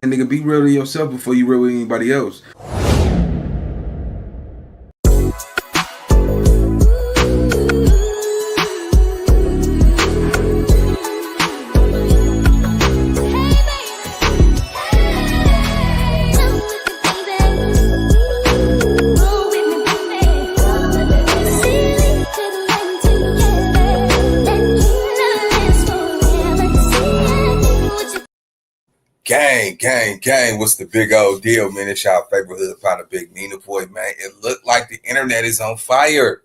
nigga, be real to yourself before you real with anybody else. Gang. What's the big old deal, man? It's y'all favorite hood partner, Big Nina boy, man. It looked like the internet is on fire.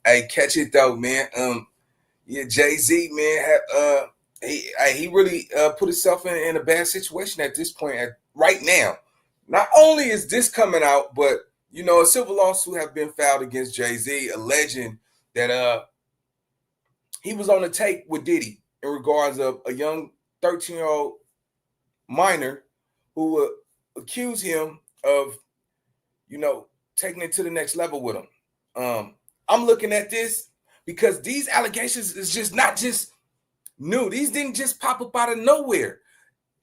Hey, catch it though, man. Yeah, Jay-Z, man, he really put himself in a bad situation at this point. Right now, not only is this coming out, but a civil lawsuit have been filed against Jay-Z, alleging that he was on a tape with Diddy in regards of a young 13-year-old minor who accused him of, taking it to the next level with him. I'm looking at this because these allegations is just not just new. These didn't just pop up out of nowhere.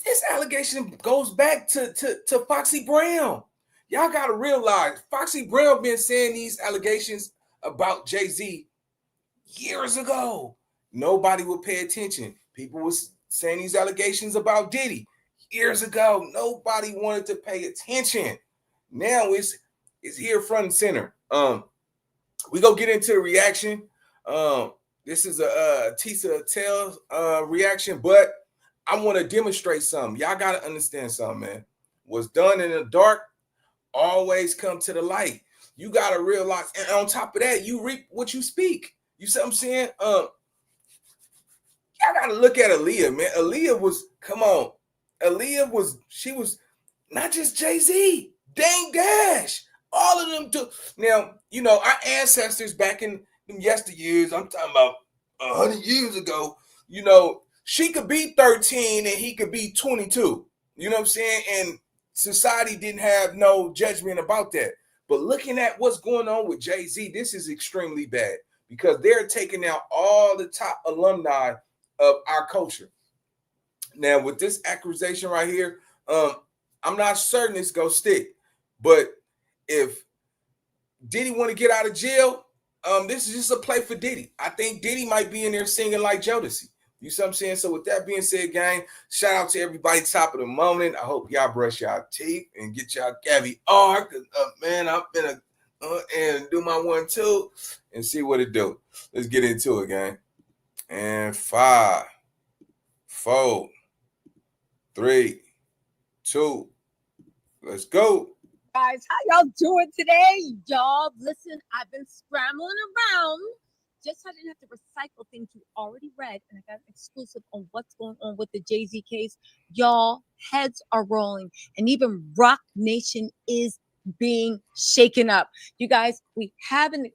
This allegation goes back to Foxy Brown. Y'all got to realize Foxy Brown been saying these allegations about Jay-Z years ago. Nobody would pay attention. People was saying these allegations about Diddy years ago. Nobody wanted to pay attention. Now it's here front and center. We go get into a reaction. This is a Tisa Tell reaction, but I want to demonstrate something. Y'all got to understand something, man. What's done in the dark always come to the light. You got to realize, and on top of that, you reap what you speak. You see what I'm saying? Y'all got to look at Aaliyah, man. Aaliyah was not just Jay-Z, Dame Dash, all of them too. Now, our ancestors back in them yesteryears, I'm talking about 100 years ago, she could be 13 and he could be 22. You know what I'm saying? And society didn't have no judgment about that. But looking at what's going on with Jay-Z, this is extremely bad because they're taking out all the top alumni of our culture. Now, with this accusation right here, I'm not certain it's going to stick. But if Diddy want to get out of jail, this is just a play for Diddy. I think Diddy might be in there singing like Jodeci. You see what I'm saying? So with that being said, gang, shout out to everybody top of the morning. I hope y'all brush y'all teeth and get y'all caviar. Cause man, I'm finna and do my 1-2 and see what it do. Let's get into it, gang. And 5, 4, 3, 2, let's go. Guys, how y'all doing today? Y'all, listen, I've been scrambling around just so I didn't have to recycle things you already read, and I got an exclusive on what's going on with the Jay-Z case. Y'all, heads are rolling, and even Rock Nation is being shaken up. You guys, we have an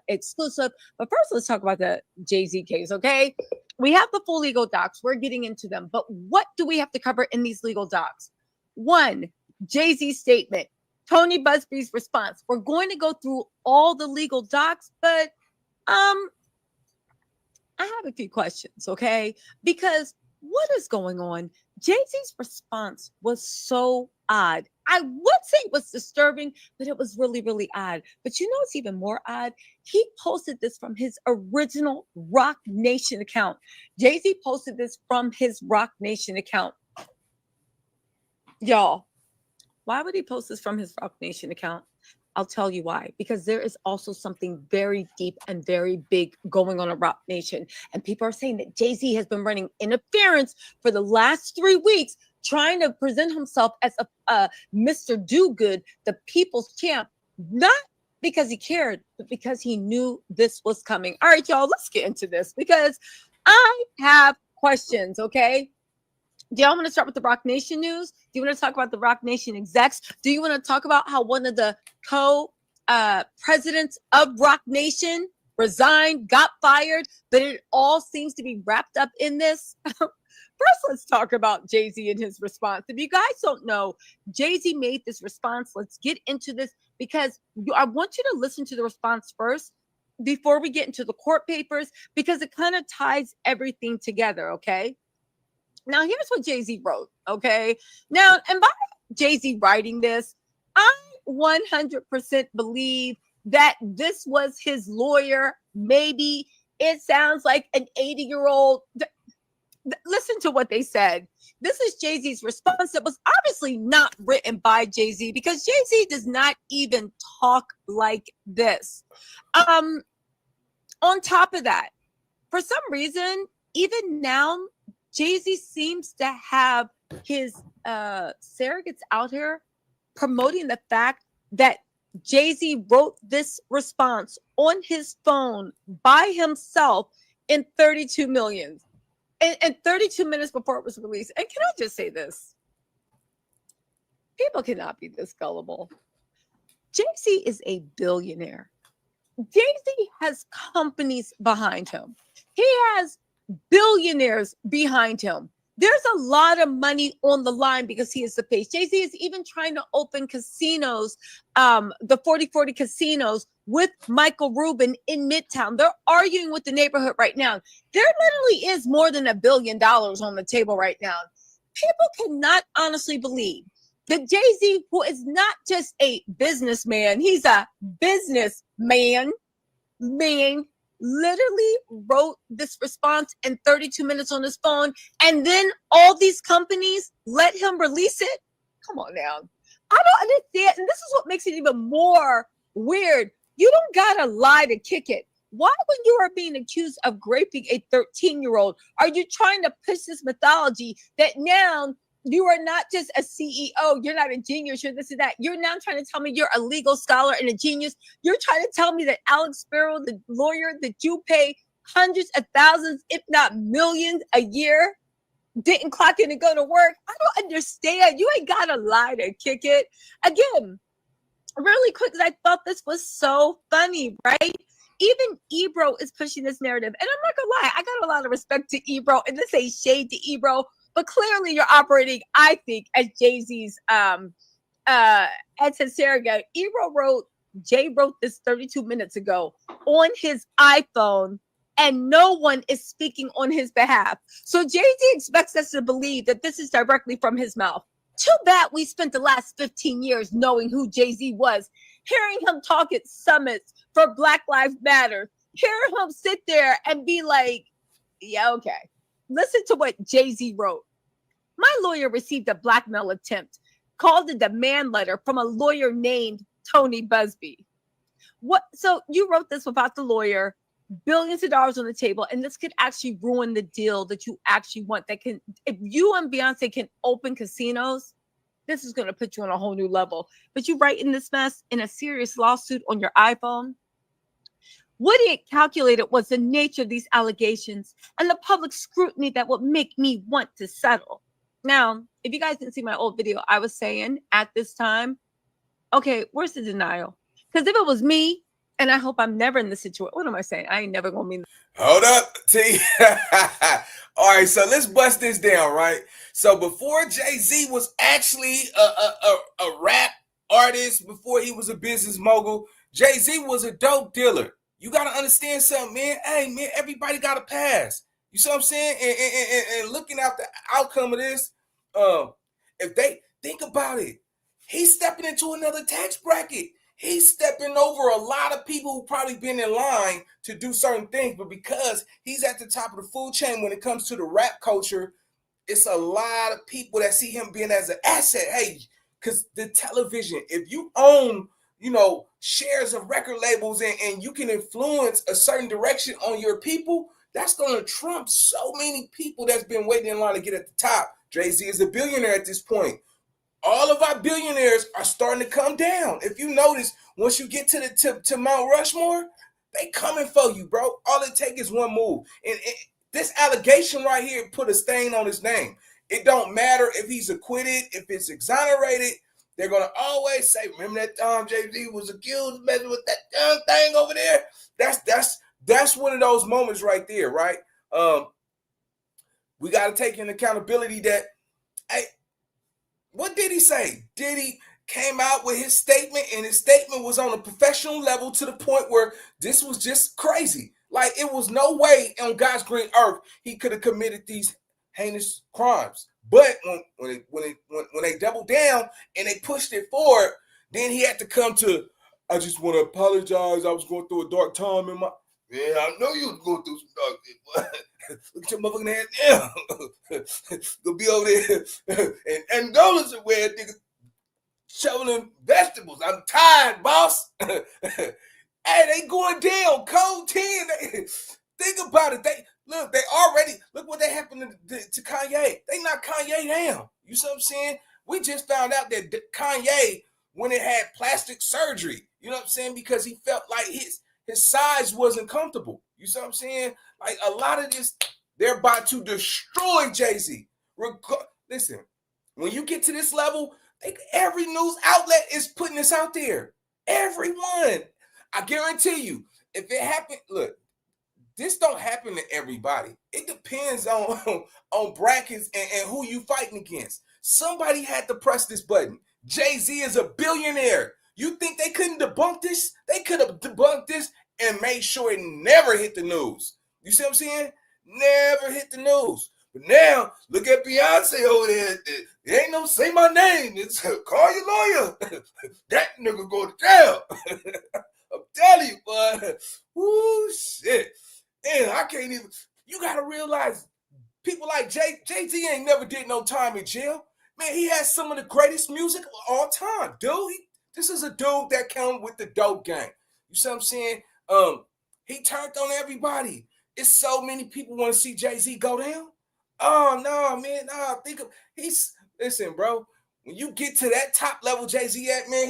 exclusive, but first let's talk about the Jay-Z case, okay? We have the full legal docs. We're getting into them, but what do we have to cover in these legal docs? 1, Jay-Z's statement. Tony Busby's response. We're going to go through all the legal docs, but I have a few questions, okay? Because what is going on? Jay-Z's response was so odd. I would say it was disturbing, but it was really, really odd. But you know what's even more odd? He posted this from his original Rock Nation account. Jay-Z posted this from his Rock Nation account. Y'all, why would he post this from his Rock Nation account? I'll tell you why. Because there is also something very deep and very big going on in Rock Nation. And people are saying that Jay-Z has been running interference for the last 3 weeks, trying to present himself as a Mr. Do-Good, the people's champ. Not because he cared, but because he knew this was coming. All right, y'all, let's get into this because I have questions, okay? Do y'all want to start with the Rock Nation news? Do you want to talk about the Rock Nation execs? Do you want to talk about how one of the co-presidents of Rock Nation resigned, got fired, but it all seems to be wrapped up in this? First, let's talk about Jay-Z and his response. If you guys don't know, Jay-Z made this response. Let's get into this because I want you to listen to the response first before we get into the court papers because it kind of ties everything together, okay? Now, here's what Jay-Z wrote, okay? Now, and by Jay-Z writing this, I 100% believe that this was his lawyer. Maybe it sounds like an 80-year-old. Listen to what they said. This is Jay-Z's response that was obviously not written by Jay-Z, because Jay-Z does not even talk like this. On top of that, for some reason, even now, Jay-Z seems to have his surrogates out here promoting the fact that Jay-Z wrote this response on his phone by himself in 32 million. And 32 minutes before it was released. And can I just say this? People cannot be this gullible. Jay-Z is a billionaire. Jay-Z has companies behind him. He has billionaires behind him. There's a lot of money on the line because he is the face. Jay-Z is even trying to open casinos, the 4040 casinos with Michael Rubin in Midtown. They're arguing with the neighborhood right now. There literally is more than $1 billion on the table right now. People cannot honestly believe that Jay-Z, who is not just a businessman, he's a businessman, literally wrote this response in 32 minutes on his phone, and then all these companies let him release it. Come on now. I don't understand. And this is what makes it even more weird. You don't gotta lie to kick it. Why, when you are being accused of raping a 13-year-old, are you trying to push this mythology that now you are not just a CEO, you're not a genius, you're this and that. You're now trying to tell me you're a legal scholar and a genius. You're trying to tell me that Alex Sparrow, the lawyer that you pay hundreds of thousands, if not millions a year, didn't clock in and go to work. I don't understand. You ain't got to lie to kick it. Again, really quick, because I thought this was so funny, right? Even Ebro is pushing this narrative. And I'm not going to lie, I got a lot of respect to Ebro, and this ain't shade to Ebro, but clearly you're operating, I think, as Jay-Z's as his surrogate. Jay wrote this 32 minutes ago on his iPhone, and no one is speaking on his behalf. So Jay-Z expects us to believe that this is directly from his mouth. Too bad we spent the last 15 years knowing who Jay-Z was, hearing him talk at summits for Black Lives Matter, hearing him sit there and be like, yeah, okay. Listen to what Jay-Z wrote. My lawyer received a blackmail attempt, called a demand letter from a lawyer named Tony Busby. What? So you wrote this without the lawyer, billions of dollars on the table, and this could actually ruin the deal that you actually want. That can, if you and Beyonce can open casinos, this is going to put you on a whole new level. But you writing this mess in a serious lawsuit on your iPhone. What he had calculated was the nature of these allegations and the public scrutiny that would make me want to settle. Now, if you guys didn't see my old video, I was saying at this time, okay, where's the denial? Because if it was me, and I hope I'm never in this situation. What am I saying? I ain't never going to be. Hold up, T. All right, so let's bust this down, right? So before Jay-Z was actually a rap artist, before he was a business mogul, Jay-Z was a dope dealer. You got to understand something, man. Hey, man, everybody got a pass. You see what I'm saying? And looking at the outcome of this, if they think about it, he's stepping into another tax bracket. He's stepping over a lot of people who probably been in line to do certain things, but because he's at the top of the food chain when it comes to the rap culture, it's a lot of people that see him being as an asset. Hey, because the television, if you own, shares of record labels and you can influence a certain direction on your people, that's going to trump so many people that's been waiting in line to get at the top. Jay-Z is a billionaire at this point. All of our billionaires are starting to come down. If you notice, once you get to Mount Rushmore, they coming for you, bro. All it takes is one move. And this allegation right here put a stain on his name. It don't matter if he's acquitted, if it's exonerated. They're going to always say, remember that time Jay-Z was accused messing with that thing over there? That's one of those moments right there, right? We got to take in accountability that, hey, what did he say? Diddy came out with his statement, and his statement was on a professional level to the point where this was just crazy. Like, it was no way on God's green earth he could have committed these heinous crimes. But when they doubled down and they pushed it forward, then he had to come to, I just want to apologize. I was going through a dark time in my. Yeah, I know you was going through some dark shit. Look at your motherfucking ass now. Go be over there and Angola somewhere, nigga, shoveling vegetables. I'm tired, boss. Hey, they going down, cold 10. Think about it. They already look what they happened to Kanye. They knocked Kanye down. You see what I'm saying? We just found out that Kanye, when it had plastic surgery, you know what I'm saying? Because he felt like his size wasn't comfortable. You see what I'm saying? Like a lot of this, they're about to destroy Jay-Z. Listen, when you get to this level, every news outlet is putting this out there. Everyone. I guarantee you, if it happened, look, this don't happen to everybody. It depends on brackets and who you fighting against. Somebody had to press this button. Jay-Z is a billionaire. You think they couldn't debunk this? They could have debunked this and made sure it never hit the news. You see what I'm saying? Never hit the news. But now, look at Beyonce over there. It ain't no say my name. It's call your lawyer. That nigga go to jail. I'm telling you, boy. Woo, shit. And I can't even. You got to realize people like Jay-Z ain't never did no time in jail. Man, he has some of the greatest music of all time, dude. This is a dude that came with the dope game. You see what I'm saying? He turned on everybody. It's so many people want to see Jay-Z go down. Oh, no, man. No, listen, bro. When you get to that top level Jay-Z at, man,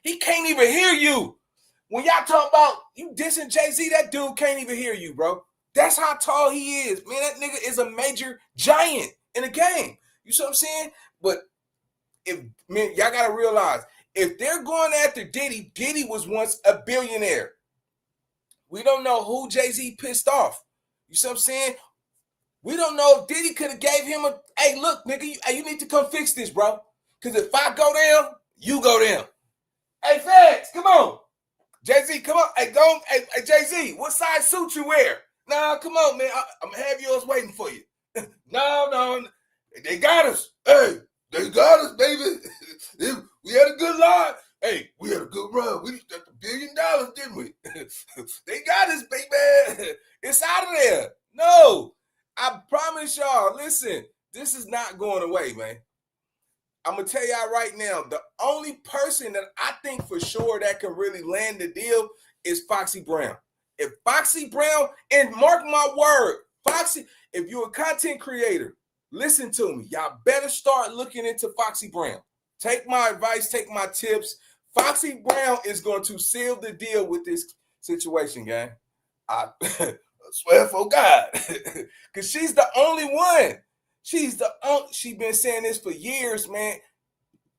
he can't even hear you. When y'all talk about you dissing Jay-Z, that dude can't even hear you, bro. That's how tall he is. Man, that nigga is a major giant in the game. You see what I'm saying? But y'all gotta realize, if they're going after Diddy, Diddy was once a billionaire. We don't know who Jay-Z pissed off. You see what I'm saying? We don't know if Diddy could have gave him hey, look, nigga, you need to come fix this, bro. Because if I go down, you go down. Hey, Feds, come on. Jay-Z, come on. Hey, go. Hey, Jay-Z, what size suit you wear? Nah, come on, man. I'm going to have yours waiting for you. No. They got us. Hey, they got us, baby. We had a good line. Hey, we had a good run. We got $1 billion, didn't we? They got us, baby. It's out of there. No, I promise y'all, listen, this is not going away, man. I'm going to tell y'all right now, the only person that I think for sure that can really land the deal is Foxy Brown. If Foxy Brown, and mark my word, Foxy, if you're a content creator, listen to me. Y'all better start looking into Foxy Brown. Take my advice, take my tips. Foxy Brown is going to seal the deal with this situation, gang. I swear for God. Because she's the only one. She's been saying this for years, man.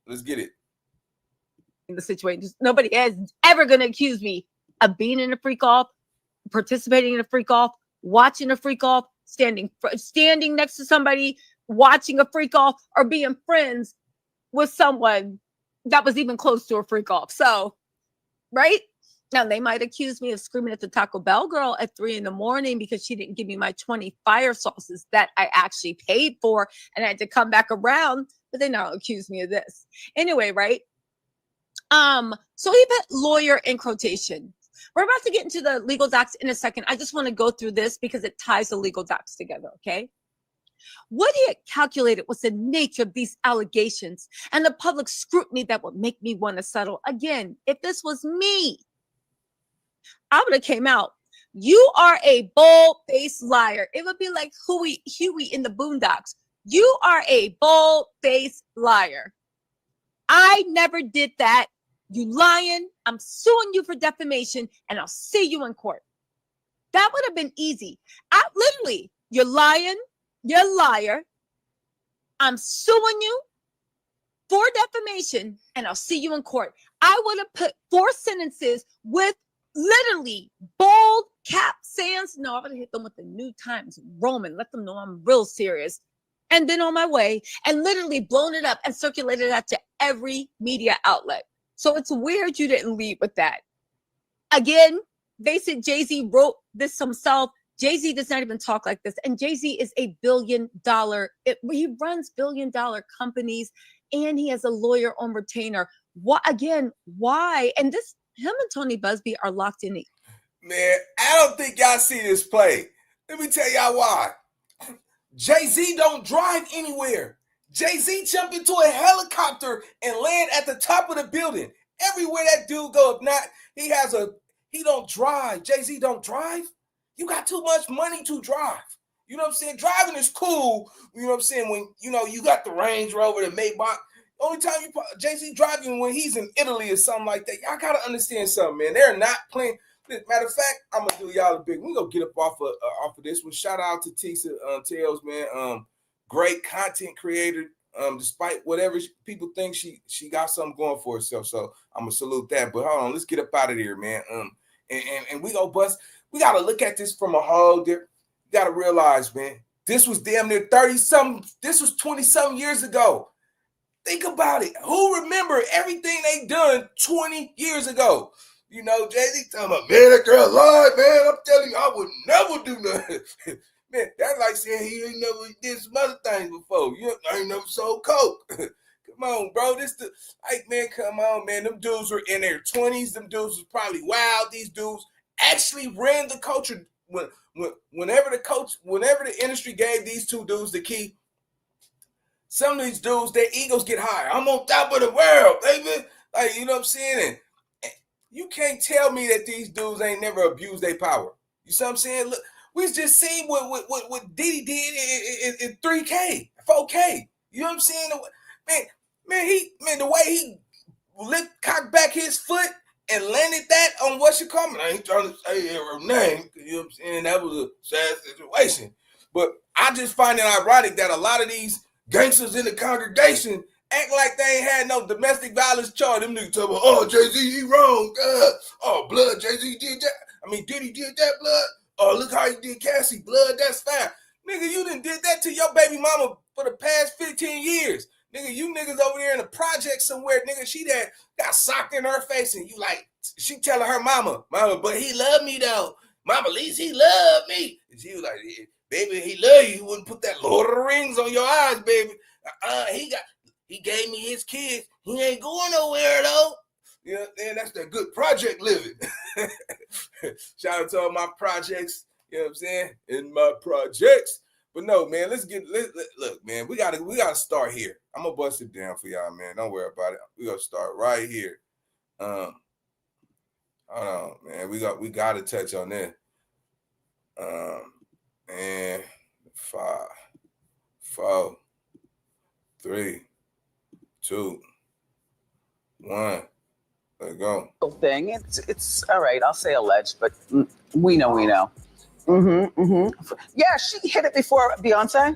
Let's get it. In the situation, nobody is ever going to accuse me of being in a freak off, participating in a freak off, watching a freak off, standing next to somebody, watching a freak off, or being friends with someone that was even close to a freak off. So, right? Now, they might accuse me of screaming at the Taco Bell girl at 3 a.m. because she didn't give me my 20 fire sauces that I actually paid for, and I had to come back around, but they now accuse me of this. Anyway, right? So he put lawyer in quotation. We're about to get into the legal docs in a second. I just want to go through this because it ties the legal docs together, okay? What he had calculated was the nature of these allegations and the public scrutiny that would make me want to settle. Again, if this was me, I would have came out. You are a bold-faced liar. It would be like Huey in the Boondocks. You are a bold-faced liar. I never did that. You lying. I'm suing you for defamation, and I'll see you in court. That would have been easy. Literally, you're lying. You're a liar. I'm suing you for defamation, and I'll see you in court. I would have put 4 sentences with literally bold cap sans. No, I would have hit them with the New Times Roman. Let them know I'm real serious. And been on my way and literally blown it up and circulated that to every media outlet. So it's weird you didn't lead with that. Again, they said Jay-Z wrote this himself. Jay-Z does not even talk like this. And Jay-Z is a billion dollar, he runs billion dollar companies, and he has a lawyer on retainer. Why? And him and Tony Busby are locked in. Man, I don't think y'all see this play. Let me tell y'all why. Jay-Z don't drive anywhere. Jay-Z jump into a helicopter and land at the top of the building. Everywhere that dude go, if not, he don't drive. Jay-Z don't drive. You got too much money to drive. You know what I'm saying? Driving is cool. You know what I'm saying? When, you got the Range Rover, the Maybach. Only time Jay-Z driving when he's in Italy or something like that. Y'all got to understand something, man. They're not playing. Matter of fact, I'm going to do y'all a big. We're going to get up off of this one. Shout out to Tisa Tales, man. Great content creator. Despite whatever people think, she got something going for herself. So I'm going to salute that. But hold on, let's get up out of here, man. And we go bust. We got to look at this from a whole different. You got to realize, man, this was damn near 30-something. This was 20-something years ago. Think about it. Who remember everything they done 20 years ago? Jay-Z talking about, man, that girl lied, man. I'm telling you, I would never do nothing. Man, that's like saying he ain't never did some other things before. I ain't never sold coke. Come on, bro. Man, come on, man. Them dudes were in their 20s. Them dudes was probably wild. These dudes actually ran the culture. Whenever the industry gave these two dudes the key, some of these dudes, their egos get high. I'm on top of the world, baby. Like, you know what I'm saying? And you can't tell me that these dudes ain't never abused their power. You see what I'm saying? Look, we just seen what Diddy did in 3K, 4K. You know what I'm saying? Man, the way he cocked back his foot and landed that on what you call me. I ain't trying to say her name. You know what I'm saying? That was a sad situation. But I just find it ironic that a lot of these gangsters in the congregation act like they ain't had no domestic violence charge. Them niggas talking about, oh, Jay-Z, he wrong. Oh, blood, Jay-Z did that. I mean, Diddy did that, blood. Oh, look how he did Cassie, blood, that's fine. Nigga, you done did that to your baby mama for the past 15 years. Nigga, you niggas over there in a project somewhere, nigga, she that got socked in her face, and you like, she telling her mama, but he loved me though. Mama, at least he loved me. And she was like, yeah, baby, he love you. He wouldn't put that Lord of the Rings on your eyes, baby. He gave me his kids. He ain't going nowhere though. You know, and that's that good project living. Shout out to all my projects. You know what I'm saying? In my projects. But no, man, look, man, we gotta start here. I'm gonna bust it down for y'all, man. Don't worry about it. We gonna start right here. Hold on, man. We gotta touch on this. And 5, 4, 3, 2, 1. Let's go. Thing. It's all right. I'll say alleged, but we know. Yeah, she hit it before Beyonce.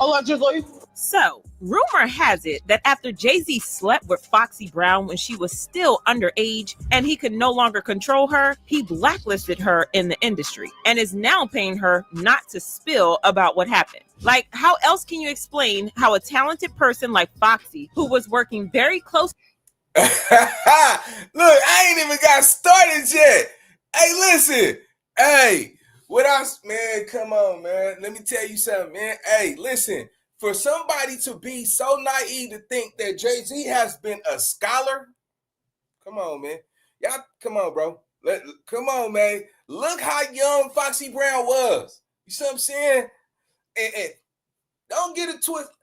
Allegedly. So, rumor has it that after Jay-Z slept with Foxy Brown when she was still underage and he could no longer control her, he blacklisted her in the industry and is now paying her not to spill about what happened. Like, how else can you explain how a talented person like Foxy, who was working very close... Look, I ain't even got started yet. Hey, listen. Hey, man, come on, man. Let me tell you something, man. Hey, listen. For somebody to be so naive to think that Jay-Z has been a scholar, come on, man. Y'all, come on, bro. Come on, man. Look how young Foxy Brown was. You see what I'm saying? And don't get it twisted.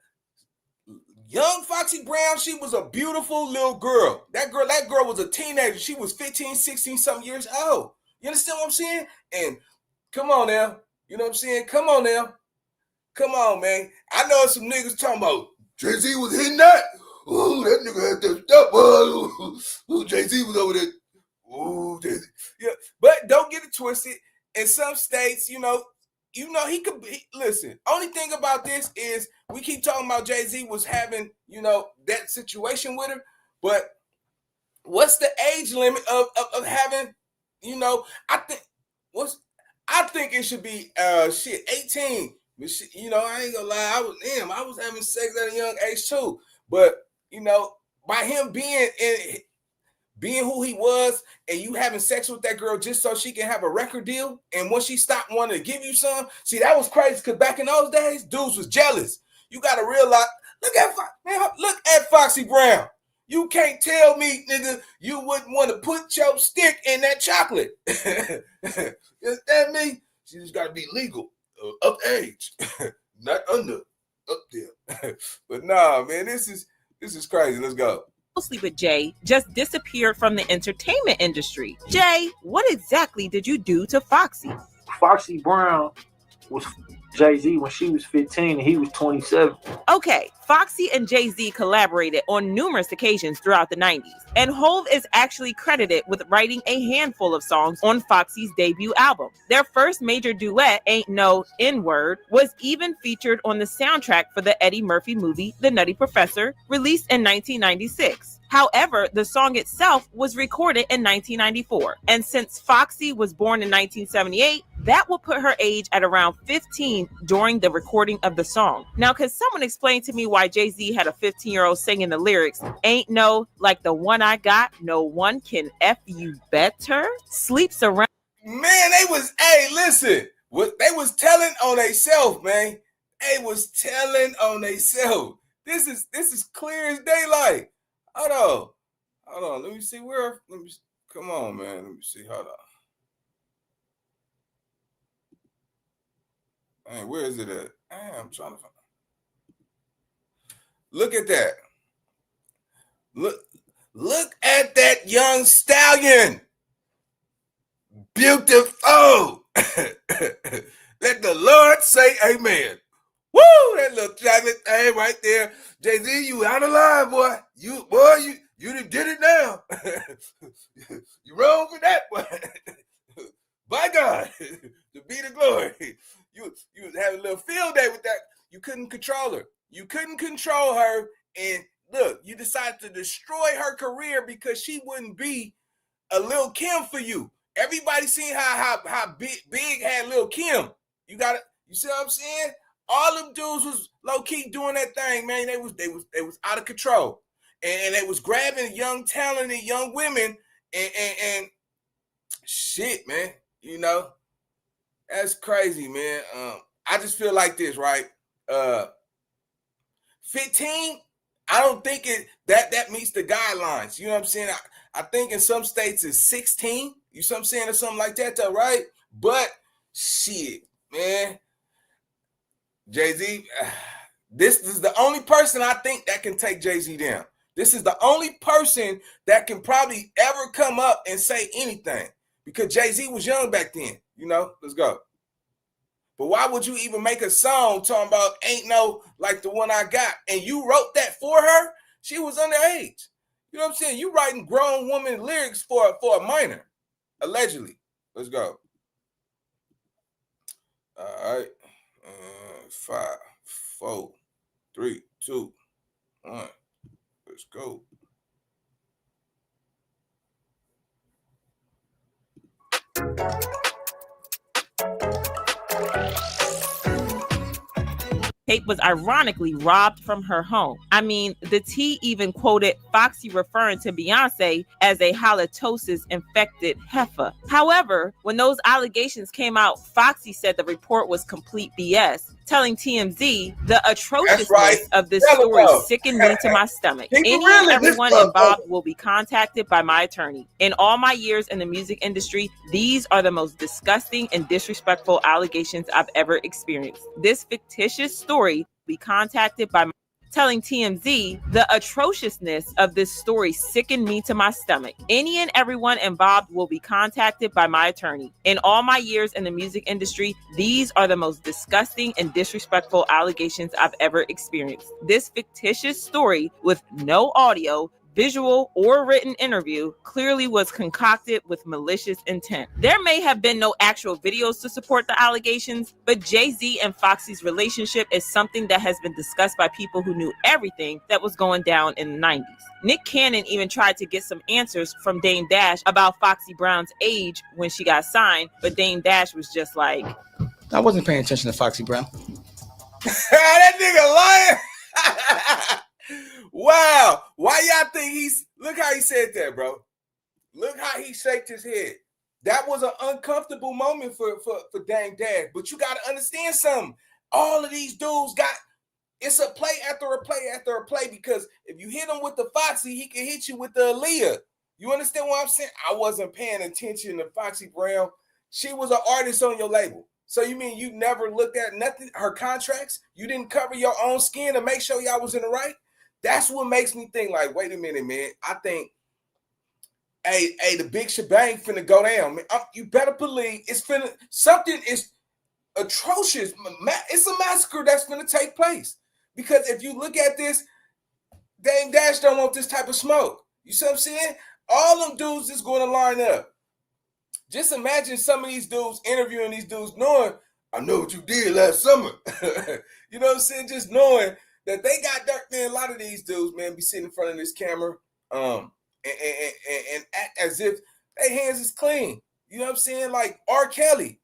Young Foxy Brown, she was a beautiful little girl. That girl was a teenager. She was 15, 16 something years old. You understand what I'm saying? And come on now. You know what I'm saying? Come on now. Come on, man. I know some niggas talking about Jay-Z was hitting that. Ooh, that nigga had that stuff. Ooh, Jay-Z was over there. Ooh, Jay-Z. Yeah, but don't get it twisted. In some states, you know, he could be. Listen, only thing about this is we keep talking about Jay-Z was having, you know, that situation with her. But what's the age limit of having, you know, I think it should be 18. You know, I ain't gonna lie. I was having sex at a young age too. But you know, by him being being who he was, and you having sex with that girl just so she can have a record deal, and once she stopped wanting to give you some, see, that was crazy, because back in those days, dudes was jealous. You got to realize, look at Foxy Brown. You can't tell me, nigga, you wouldn't want to put your stick in that chocolate. You understand me? She just got to be legal, up age, not under, up there. But nah, man, this is crazy. Let's go. Closely with Jay, just disappeared from the entertainment industry. Jay, what exactly did you do to Foxy? Foxy Brown was Jay-Z when she was 15 and he was 27. Okay, Foxy and Jay-Z collaborated on numerous occasions throughout the 90s, and Hov is actually credited with writing a handful of songs on Foxy's debut album. Their first major duet, Ain't No N-Word, was even featured on the soundtrack for the Eddie Murphy movie The Nutty Professor, released in 1996. However, the song itself was recorded in 1994, and since Foxy was born in 1978, that will put her age at around 15 during the recording of the song. Now, can someone explain to me why Jay-Z had a 15-year-old singing the lyrics, ain't no like the one I got, no one can F you better, sleeps around? Man, they was, hey, listen, what they was telling on themselves, man. They was telling on themselves. This is clear as daylight. Hold on. Let me see come on, man. Let me see. Hold on. Hey, where is it at? I'm trying to find. Look at that. Look at that young stallion. Beautiful. Let the Lord say amen. Woo! That little chocolate thing right there. Jay-Z, you out of line, boy. You done did it now. You wrong for that, boy. By God, to be the glory. You was having a little field day with that. You couldn't control her. And look, you decided to destroy her career because she wouldn't be a Lil Kim for you. Everybody seen how big had Lil Kim. You see what I'm saying? All them dudes was low key doing that thing, man. They was out of control, and they was grabbing young, talented young women, and shit, man. You know, that's crazy, man. I just feel like this, right? 15. I don't think that meets the guidelines. You know what I'm saying? I think in some states it's 16. You know what I'm saying, or something like that, though, right? But shit, man. Jay-Z, this is the only person I think that can take Jay-Z down. This is the only person that can probably ever come up and say anything, because Jay-Z was young back then. You know, let's go. But why would you even make a song talking about ain't no like the one I got? And you wrote that for her? She was underage. You know what I'm saying? You writing grown woman lyrics for a minor, allegedly. Let's go. All right. 5, 4, 3, 2, 1. Let's go. Tape was ironically robbed from her home. I mean, the T even quoted Foxy referring to Beyonce as a halitosis-infected heifer. However, when those allegations came out, Foxy said the report was complete BS, telling TMZ, the atrociousness of this story sickened me to my stomach. Any and everyone involved will be contacted by my attorney. In all my years in the music industry, these are the most disgusting and disrespectful allegations I've ever experienced. This fictitious story will be contacted by my telling TMZ, the atrociousness of this story sickened me to my stomach. Any and everyone involved will be contacted by my attorney. In all my years in the music industry, these are the most disgusting and disrespectful allegations I've ever experienced. This fictitious story with no audio, visual, or written interview clearly was concocted with malicious intent. There may have been no actual videos to support the allegations, but Jay-Z and Foxy's relationship is something that has been discussed by people who knew everything that was going down in the 90s. Nick Cannon even tried to get some answers from Dame Dash about Foxy Brown's age when she got signed, but Dame Dash was just like, I wasn't paying attention to Foxy Brown. That nigga lying. Wow. Why y'all think look how he said that, bro? Look how he shaked his head. That was an uncomfortable moment for Dame Dash. But you got to understand something. All of these dudes it's a play after a play after a play, because if you hit him with the Foxy, he can hit you with the Aaliyah. You understand what I'm saying? I wasn't paying attention to Foxy Brown. She was an artist on your label. So you mean you never looked at nothing, her contracts? You didn't cover your own skin to make sure y'all was in the right? That's what makes me think like, wait a minute, man. I think, hey, the big shebang finna go down, man. You better believe something is atrocious. It's a massacre that's finna take place. Because if you look at this, Dame Dash don't want this type of smoke. You see what I'm saying? All them dudes is going to line up. Just imagine some of these dudes interviewing these dudes knowing, I know what you did last summer. You know what I'm saying? Just knowing that they got dirt, man. A lot of these dudes, man, be sitting in front of this camera and act as if their hands is clean. You know what I'm saying? Like R. Kelly.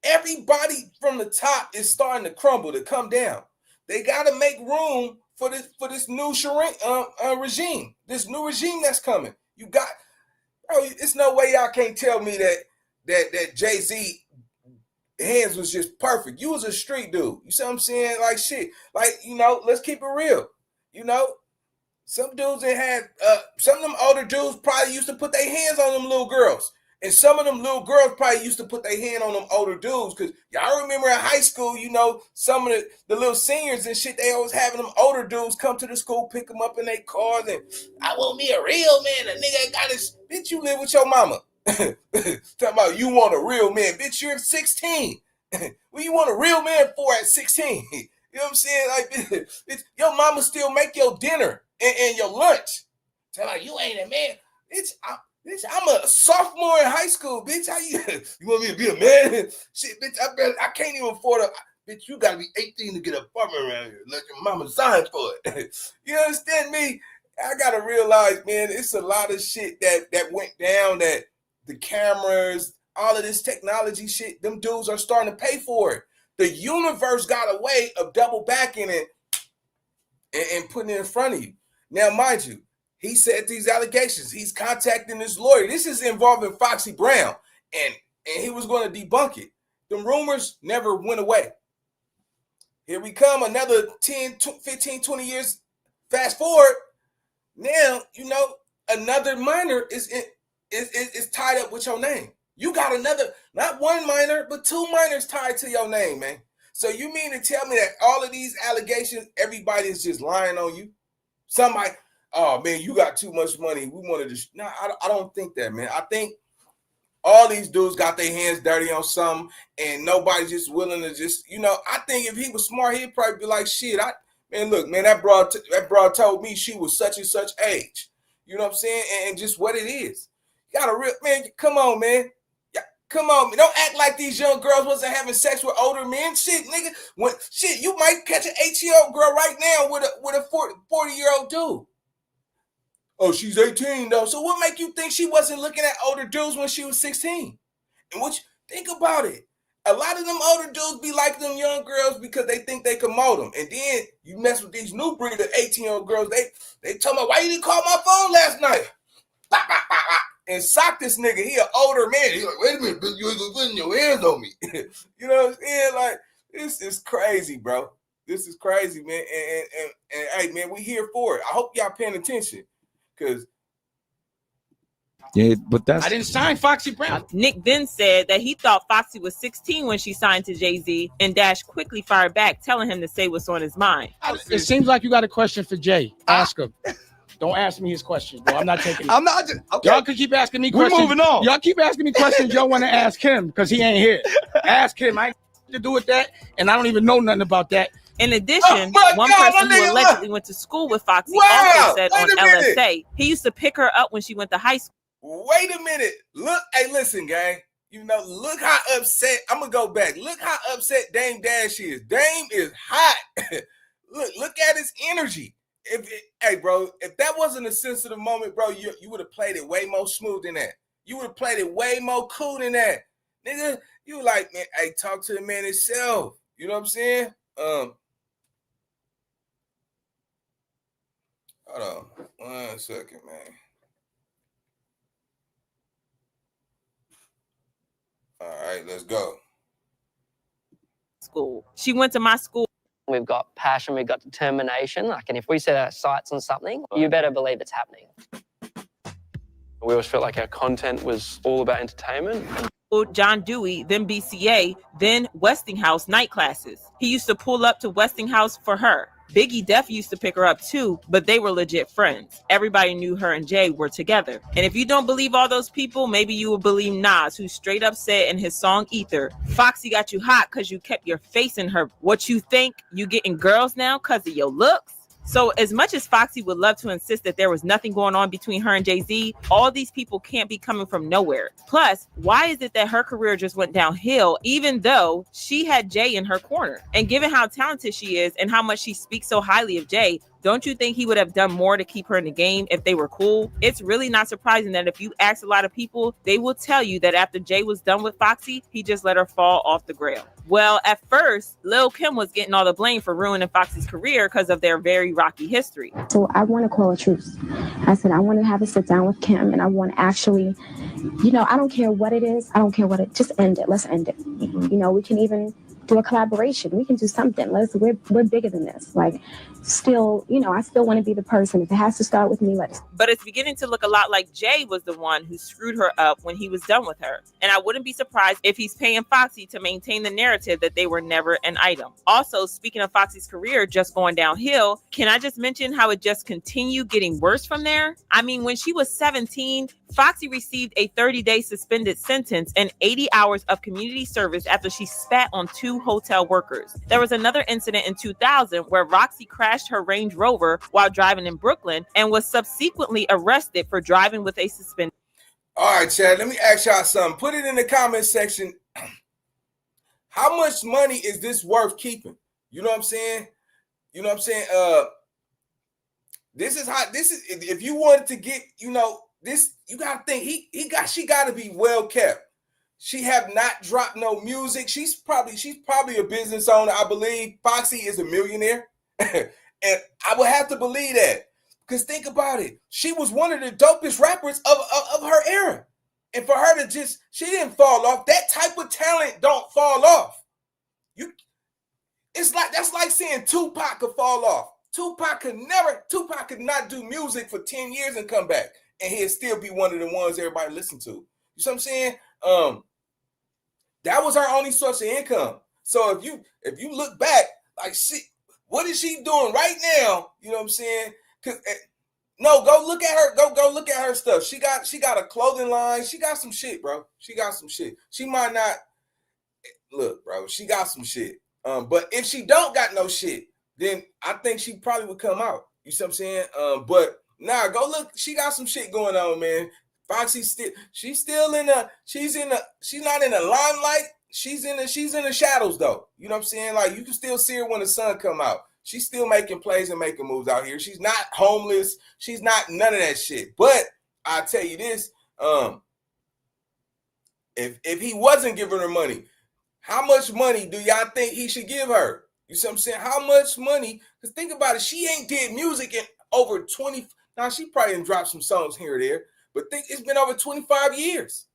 Everybody from the top is starting to crumble, to come down. They got to make room for this new regime, this new regime that's coming. You got, bro, it's no way y'all can't tell me that Jay-Z hands was just perfect. You was a street dude. You see what I'm saying? Like shit. Like, you know, let's keep it real. You know, some dudes that had some of them older dudes probably used to put their hands on them little girls. And some of them little girls probably used to put their hand on them older dudes. Because y'all remember in high school, you know, some of the little seniors and shit, they always having them older dudes come to the school, pick them up in their cars. And I want me a real man. A nigga got his, bitch, you live with your mama. Talking about you want a real man. Bitch, you're 16. What you want a real man for at 16? You know what I'm saying? Like, bitch, your mama still make your dinner and your lunch. Tell her you ain't a man. Bitch, I'm a sophomore in high school, bitch. How you want me to be a man? Shit, bitch, I can't even afford bitch, you gotta be 18 to get an apartment around here. Let your mama sign for it. You understand me? I gotta realize, man, it's a lot of shit that went down, that the cameras, all of this technology shit, them dudes are starting to pay for it. The universe got a way of double backing it and putting it in front of you. Now, mind you, he said these allegations. He's contacting his lawyer. This is involving Foxy Brown, and he was going to debunk it. The rumors never went away. Here we come, another 10, 15, 20 years. Fast forward. Now, you know, another minor is tied up with your name. You got another, not one minor, but two minors tied to your name, man. So you mean to tell me that all of these allegations, everybody is just lying on you? Somebody, oh man, you got too much money. We wanted to. No, I don't think that, man. I think all these dudes got their hands dirty on something, and nobody's just willing to just, you know. I think if he was smart, he'd probably be like, shit, man, look, man, that broad told me she was such and such age. You know what I'm saying? And just what it is. You got a real man. Come on, man. Come on, man. Don't act like these young girls wasn't having sex with older men. Shit, nigga. Shit, you might catch an 8-year-old girl right now with a 40-year-old dude. Oh, she's 18 though. So what make you think she wasn't looking at older dudes when she was 16? And think about it. A lot of them older dudes be like them young girls because they think they can mold them. And then you mess with these new breed of 18-year-old girls. They tell me, why you didn't call my phone last night? Bah, bah, bah, bah. And sock this nigga. He an older man. He like, wait a minute, bitch, you ain't gonna put your hands on me. You know what I'm saying? Like, this is crazy, bro. This is crazy, man. And hey, man, we here for it. I hope y'all paying attention. Because yeah, but I didn't sign Foxy Brown. Nick then said that he thought Foxy was 16 when she signed to Jay-Z, and Dash quickly fired back, telling him to say what's on his mind. It seems like you got a question for Jay. Ask him. Don't ask me his questions, bro. I'm not taking it. I'm not. Okay. Y'all can keep asking me questions. We're moving on. Y'all keep asking me questions y'all want to ask him because he ain't here. Ask him. I ain't to do with that, and I don't even know nothing about that. In addition, one person who allegedly went to school with Foxy also said on LSA he used to pick her up when she went to high school. Wait a minute. Look, hey, listen, gang. You know, look how upset. I'm gonna go back. Look how upset Dame Dash is. Dame is hot. look at his energy. Hey, bro, if that wasn't a sensitive moment, bro, you would have played it way more smooth than that. You would have played it way more cool than that. Nigga, you were like, man, hey, talk to the man himself. You know what I'm saying? Hold on 1 second, man. All right, let's go. School. She went to my school. We've got passion, we've got determination. Like, and if we set our sights on something, you better believe it's happening. We always felt like our content was all about entertainment. John Dewey, then BCA, then Westinghouse night classes. He used to pull up to Westinghouse for her. Biggie Def used to pick her up too, but they were legit friends. Everybody knew her and Jay were together. And if you don't believe all those people, maybe you will believe Nas, who straight up said in his song Ether, Foxy got you hot because you kept your face in her. What you think? You getting girls now because of your looks? So as much as Foxy would love to insist that there was nothing going on between her and Jay-Z, all these people can't be coming from nowhere. Plus, why is it that her career just went downhill even though she had Jay in her corner? And given how talented she is and how much she speaks so highly of Jay, don't you think he would have done more to keep her in the game if they were cool? It's really not surprising that if you ask a lot of people, they will tell you that after Jay was done with Foxy, he just let her fall off the grail. Well, at first, Lil' Kim was getting all the blame for ruining Foxy's career because of their very rocky history. So I want to call a truce. I said, I want to have a sit down with Kim and I want to actually, I don't care what it is. I don't care what just end it. Let's end it. We can even do a collaboration. We can do something. We're bigger than this. Like, still, I still want to be the person. If it has to start with me, let's. But it's beginning to look a lot like Jay was the one who screwed her up when he was done with her. And I wouldn't be surprised if he's paying Foxy to maintain the narrative that they were never an item. Also, speaking of Foxy's career just going downhill, can I just mention how it just continued getting worse from there? I mean, when she was 17, Foxy received a 30-day suspended sentence and 80 hours of community service after she spat on 2 hotel workers. There was another incident in 2000 where Roxy crashed her Range Rover while driving in Brooklyn and was subsequently arrested for driving with a suspended. All right, Chad, let me ask y'all something. Put it in the comment section. How much money is this worth keeping? You know what I'm saying? This is if you wanted to get, this, you gotta think she gotta be well kept. She have not dropped no music. She's probably a business owner. I believe Foxy is a millionaire. And I would have to believe that. Because think about it. She was one of the dopest rappers of her era. And for her to she didn't fall off. That type of talent don't fall off. That's like saying Tupac could fall off. Tupac could not do music for 10 years and come back. And he'd still be one of the ones everybody listen to. You see what I'm saying? That was her only source of income. So if you look back, like, what is she doing right now? You know what I'm saying? No, go look at her. Go look at her stuff. She got a clothing line. She got some shit, bro. She got some shit. She might not look, bro. She got some shit. But if she don't got no shit, then I think she probably would come out. You see what I'm saying? But nah, go look. She got some shit going on, man. Foxy she's not in the limelight. She's in the shadows though. You know what I'm saying? Like, you can still see her when the sun come out. She's still making plays and making moves out here. She's not homeless. She's not none of that shit. But I'll tell you this, if he wasn't giving her money, how much money do y'all think he should give her? You see what I'm saying? How much money? Because think about it, she ain't did music in over 20. Now, she probably didn't drop some songs here or there, but it's been over 25 years.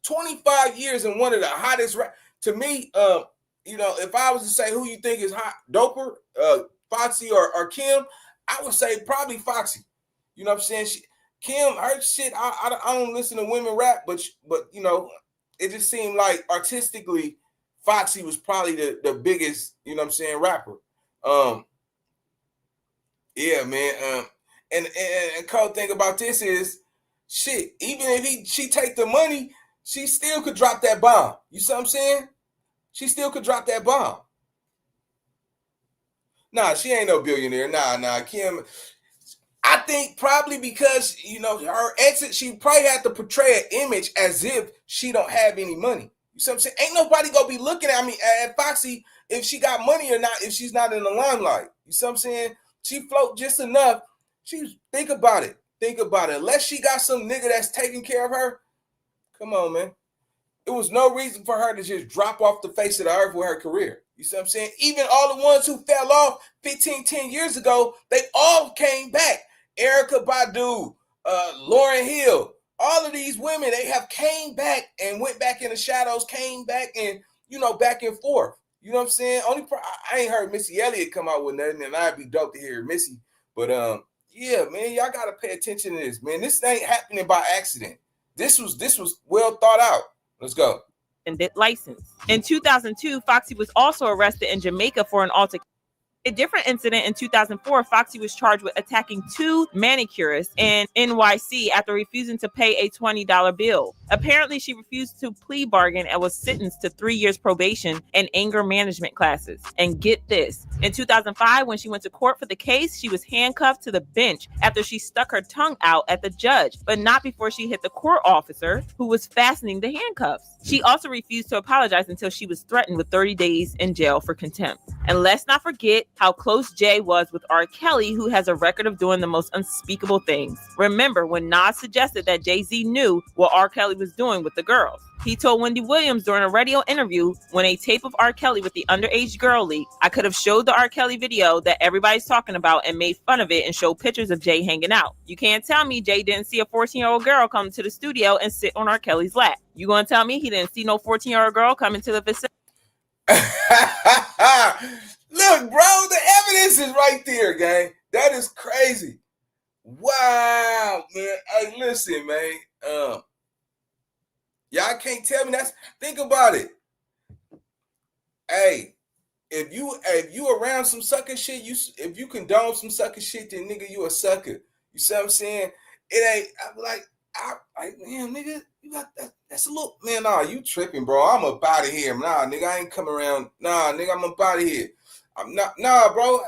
25 years and one of the hottest to me, if I was to say who you think is hot, doper, Foxy or Kim, I would say probably Foxy. You know what I'm saying? Kim, her shit, I don't listen to women rap, but it just seemed like artistically, Foxy was probably the biggest, you know what I'm saying, rapper. Yeah, man. And cold thing about this is, shit, even if she take the money, she still could drop that bomb. You see what I'm saying? She still could drop that bomb. Nah, she ain't no billionaire. Nah, Kim. I think probably because, her exit, she probably had to portray an image as if she don't have any money. You see what I'm saying? Ain't nobody gonna be looking at Foxy if she got money or not, if she's not in the limelight. You see what I'm saying? She float just enough. Think about it. Unless she got some nigga that's taking care of her, come on, man. It was no reason for her to just drop off the face of the earth with her career. You see what I'm saying? Even all the ones who fell off 10 years ago, they all came back. Erykah Badu, Lauryn Hill, all of these women, they have came back and went back in the shadows, came back and, back and forth. You know what I'm saying? I ain't heard Missy Elliott come out with nothing, and I'd be dope to hear Missy. But yeah, man, y'all gotta pay attention to this, man. This ain't happening by accident. This was well thought out. Let's go. License. In 2002, Foxy was also arrested in Jamaica for an altercation. A different incident in 2004, Foxy was charged with attacking 2 manicurists in NYC after refusing to pay a $20 bill. Apparently, she refused to plea bargain and was sentenced to 3 years probation and anger management classes. And get this, in 2005, when she went to court for the case, she was handcuffed to the bench after she stuck her tongue out at the judge, but not before she hit the court officer who was fastening the handcuffs. She also refused to apologize until she was threatened with 30 days in jail for contempt. And let's not forget how close Jay was with R. Kelly, who has a record of doing the most unspeakable things. Remember when Nas suggested that Jay-Z knew what R. Kelly was doing with the girls? He told Wendy Williams during a radio interview, when a tape of R. Kelly with the underage girl leaked, I could have showed the R. Kelly video that everybody's talking about and made fun of it and showed pictures of Jay hanging out. You can't tell me Jay didn't see a 14-year-old girl come to the studio and sit on R. Kelly's lap. You gonna tell me he didn't see no 14-year-old girl come into the vicinity? Look, bro, the evidence is right there, gang. That is crazy. Wow, man. Hey, listen, man. Y'all can't tell me think about it. Hey, if you around some sucker shit, if you condone some sucker shit, then nigga, you a sucker. You see what I'm saying? It ain't man, nigga, you got that's a little, man, nah, you tripping, bro. I'm up out of here. Nah, nigga, I ain't coming around. Nah, nigga, I'm up out of here. I'm not, bro.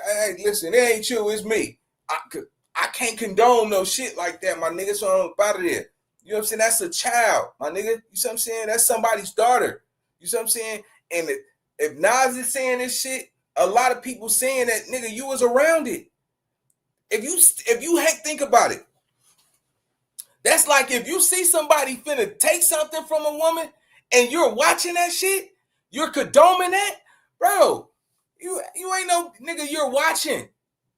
Hey, listen, it ain't you, it's me. I can't condone no shit like that, my nigga, so I'm up out of there. You know what I'm saying? That's a child, my nigga. You see what I'm saying? That's somebody's daughter. You see what I'm saying? And if Nas is saying this shit, a lot of people saying that, nigga, you was around it. If you think about it, that's like if you see somebody finna take something from a woman and you're watching that shit, you're condoning that, bro. You ain't no nigga. You're watching,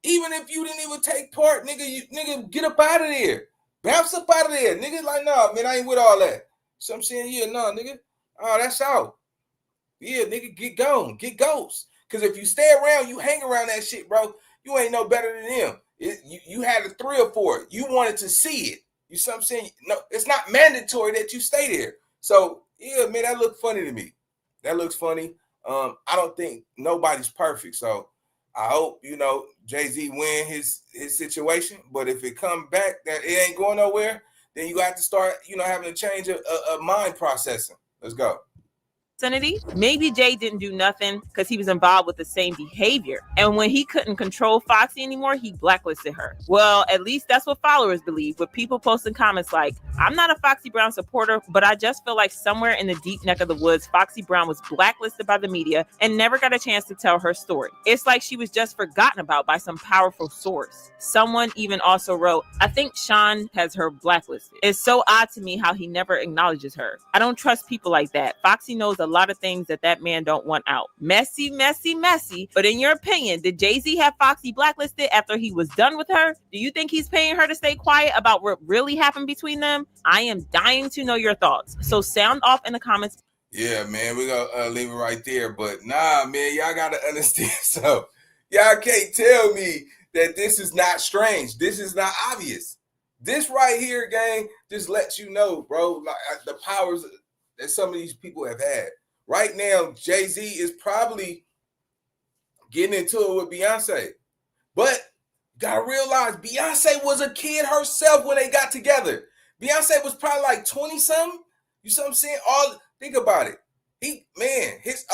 even if you didn't even take part, nigga. Get up out of there, bounce up out of there, nigga. Like, nah, man, I ain't with all that. So I'm saying, yeah, no, nigga. Oh, that's out. Yeah, nigga, get gone, get ghost. Because if you stay around, you hang around that shit, bro. You ain't no better than him. You had a thrill for it. You wanted to see it. You see what I'm saying? No, it's not mandatory that you stay there. So yeah, man, that looked funny to me. That looks funny. I don't think nobody's perfect. So I hope, Jay-Z win his situation. But if it come back that it ain't going nowhere, then you have to start, having a change of mind processing. Let's go. Maybe Jay didn't do nothing because he was involved with the same behavior. And when he couldn't control Foxy anymore, he blacklisted her. Well, at least that's what followers believe, with people posting comments like, I'm not a Foxy Brown supporter, but I just feel like somewhere in the deep neck of the woods, Foxy Brown was blacklisted by the media and never got a chance to tell her story. It's like she was just forgotten about by some powerful source. Someone even also wrote, I think Sean has her blacklisted. It's so odd to me how he never acknowledges her. I don't trust people like that. Foxy knows a lot of things that man don't want out. Messy, messy, messy. But in your opinion, did Jay-Z have Foxy blacklisted after he was done with her? Do you think he's paying her to stay quiet about what really happened between them? I am dying to know your thoughts. So sound off in the comments. Yeah, man, we're gonna leave it right there. But nah, man, y'all gotta understand. So y'all can't tell me that this is not strange. This is not obvious. This right here, gang, just lets you know, bro, like the powers that some of these people have had. Right now, Jay-Z is probably getting into it with Beyonce. But you gotta realize Beyonce was a kid herself when they got together. Beyonce was probably like 20-something. You see what I'm saying? Think about it.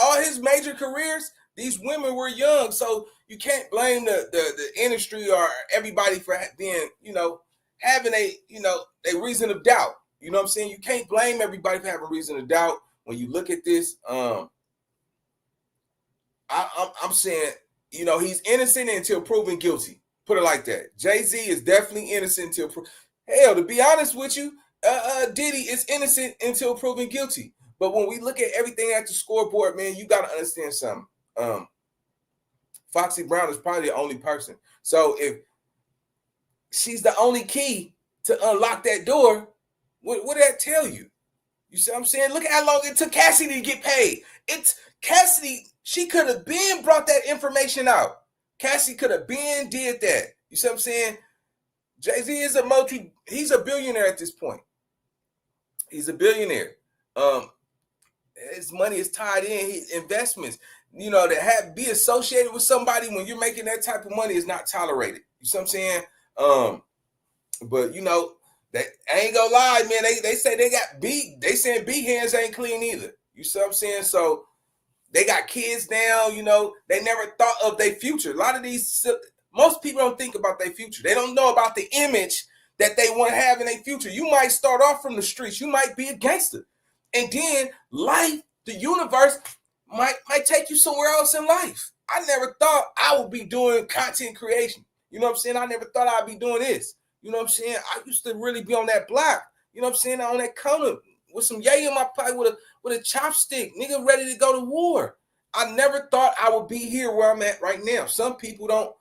All his major careers, these women were young. So you can't blame the industry or everybody for being, having a reason of doubt. You know what I'm saying? You can't blame everybody for having reason to doubt. When you look at this, I'm saying, he's innocent until proven guilty. Put it like that. Jay-Z is definitely innocent until hell, to be honest with you, Diddy is innocent until proven guilty. But when we look at everything at the scoreboard, man, you got to understand something. Foxy Brown is probably the only person. So if she's the only key to unlock that door, what did that tell you? You see what I'm saying? Look at how long it took Cassidy to get paid. It's Cassidy, she could have been brought that information out. Cassidy could have been did that. You see what I'm saying? Jay-Z is he's a billionaire at this point. He's a billionaire. His money is tied in, his investments. You know, to be associated with somebody when you're making that type of money is not tolerated. You see what I'm saying? But you know, I ain't gonna lie, man. They say they got they saying B hands ain't clean either. You see what I'm saying? So they got kids now, you know, they never thought of their future. A lot of most people don't think about their future. They don't know about the image that they want to have in their future. You might start off from the streets. You might be a gangster. And then life, the universe might take you somewhere else in life. I never thought I would be doing content creation. You know what I'm saying? I never thought I'd be doing this. You know what I'm saying? I used to really be on that block. You know what I'm saying? On that corner with some yay in my pocket with a chopstick, nigga ready to go to war. I never thought I would be here where I'm at right now. Some people don't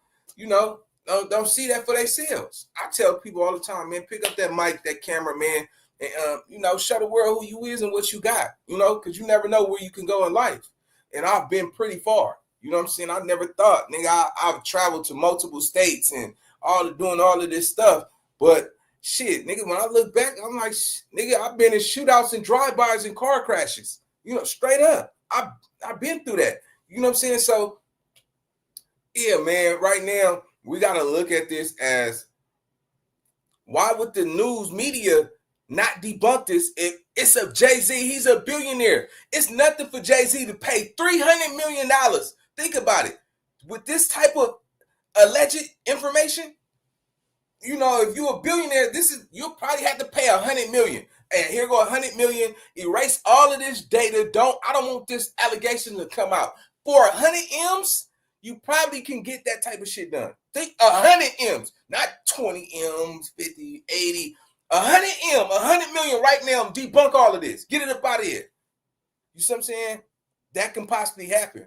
see that for themselves. I tell people all the time, man, pick up that mic, that camera, man, and show the world who you is and what you got, because you never know where you can go in life. And I've been pretty far. You know what I'm saying? I never thought, nigga, I've traveled to multiple states and doing all of this stuff. But shit, nigga, when I look back, I'm like, nigga, I've been in shootouts and drive-bys and car crashes. Straight up. I've been through that. You know what I'm saying? So, yeah, man, right now, we got to look at this as, why would the news media not debunk this? If it's a Jay-Z, he's a billionaire. It's nothing for Jay-Z to pay $300 million. Think about it. With this type of alleged information, if you're a billionaire, you'll probably have to pay $100 million. And here go $100 million. Erase all of this data. I don't want this allegation to come out. For 100 M's, you probably can get that type of shit done. Think 100 M's, not 20 M's, 50, 80, 100 M, 100 million right now. Debunk all of this. Get it up out of here. You see what I'm saying? That can possibly happen.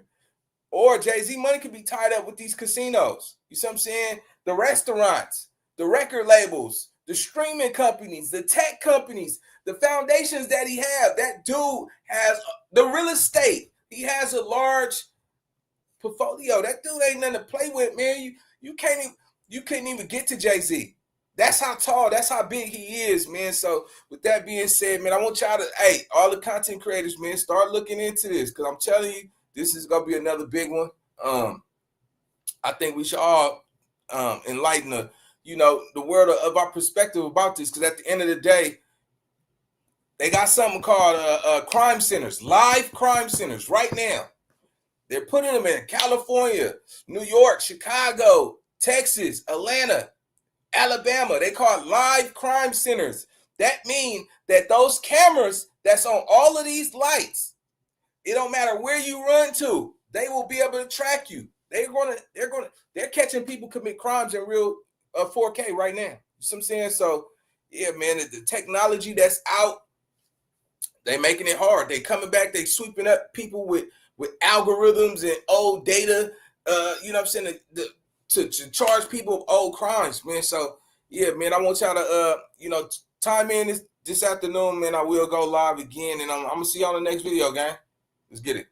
Or Jay-Z money could be tied up with these casinos. You see what I'm saying? The restaurants, the record labels, the streaming companies, the tech companies, the foundations that he has. That dude has the real estate. He has a large portfolio. That dude ain't nothing to play with, man. You can't even get to Jay-Z. That's how tall, that's how big he is, man. So with that being said, man, I want y'all to, all the content creators, man, start looking into this, because I'm telling you, this is going to be another big one. I think we should all enlighten the world of our perspective about this, because at the end of the day, they got something called crime centers, live crime centers right now. They're putting them in California, New York, Chicago, Texas, Atlanta, Alabama. They call it live crime centers. That means that those cameras that's on all of these lights, it don't matter where you run to, they will be able to track you. They're catching people commit crimes in real 4K right now. You see what I'm saying? So yeah, man, the technology that's out, they making it hard. They coming back, they sweeping up people with algorithms and old data, you know what I'm saying, to charge people of old crimes, man. So yeah, man, I want y'all to time in this afternoon, man. I will go live again, and I'm gonna see you on the next video, gang. Let's get it.